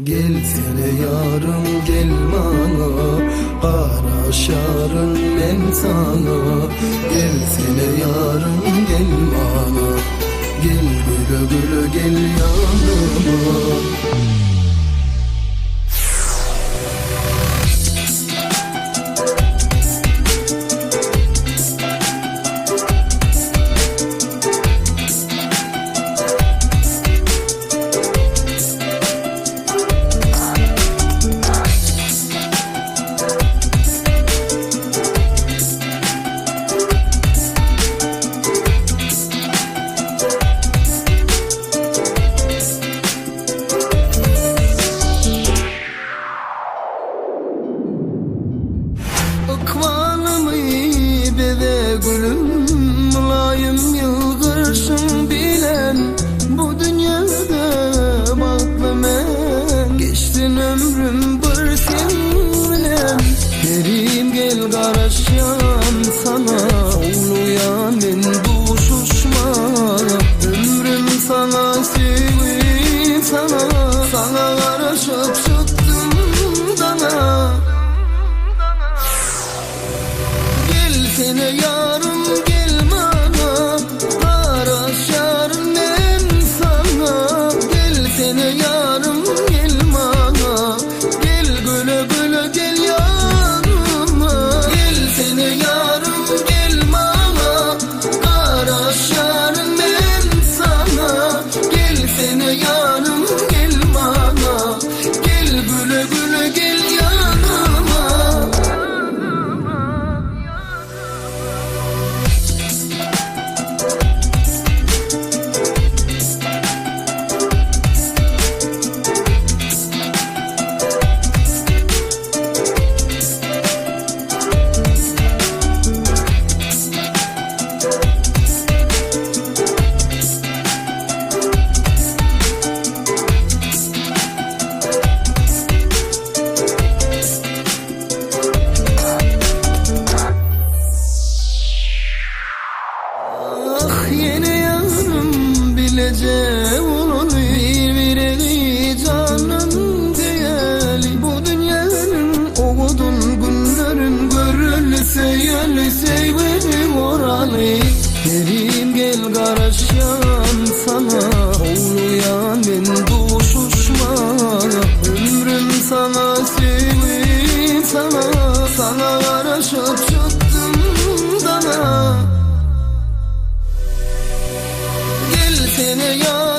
Gelsene yarım gel bana, araşarım ben sana. Gelsene yarım gel bana, gel güle güle gel yanıma. Akvanımı bebe gülüm, mülayim yılgırsın bilen. Bu dünyada baktım ben, geçtin ömrüm bir seninle. Kerim gel karışyan sana, uluyan ben duşuşma. Ömrüm sana sevim sana, sana karışıp çıktım dana. Gelsene yarım gel bana, araşarım ben sana. Gelsene yarım gel bana, gel güle güle gel yanıma. Gelsene yarım gel bana, araşarım ben sana. Gelsene yarım gel bana, gel güle güle gel yanıma. Yeni yarım bileceğim onu, vereli canım değerli. Bu dünyanın o godun günlerin görülse yölse benim oralı. Kerim gel karışyan sana, uluyan ben duşuşma. Ömrüm sana sevim sana, sana karışıp çıktım dana. Gelsene ya